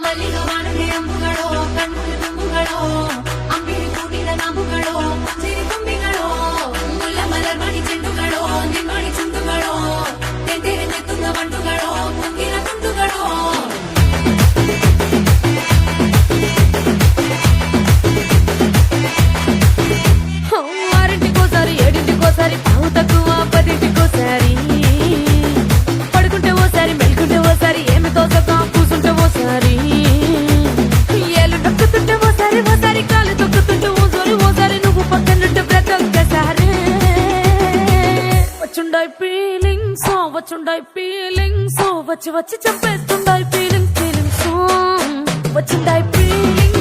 ಮಲ್ಲಿಗವಾಣೆ ಅಂಬುಗಳೋ ಕಣ್ಣು ತುಂಬುಗಳೋ ಅಂಬಿರಿ ಕೂಡಿದ ನಾಮುಗಳೋ ಸಿರಿ ತುಂಬಿಗಳೋ ಮುಲ್ಲ ಮಲರ್ಮಣಿ ಚೆಂಡುಗಳೋ ನಿಮ್ಮಣಿ ಚುಂಡುಗಳೋ ತೆಂದಿರೆ ನೆತ್ತುಂದ ಬಂಡುಗಳೋ ಮುಂಗಿನ ತುಂಡುಗಳೋ ఆరింటికోసారి ఏడింటికోసారి పావు తక్కువ పదింటికోసారి పడుకుంటే ఓసారి మెలుకుంటే ఓసారి ఏమి తోసక కూసుంటే ఓసారి ఏళ్ళు నొక్కుతుంటే ఓసారి ఓసారి కాలు తొక్కుతుంటే ఓసారి ఓసారి నువ్వు పక్కనుంటే ప్రతి ఒక్కసారి వచ్చుండాయి ఫీలింగ్స్ వచ్చి వచ్చి చంపేస్తుండాయి ఫీలింగ్స్ వచ్చుండాయి ఫీలింగ్స్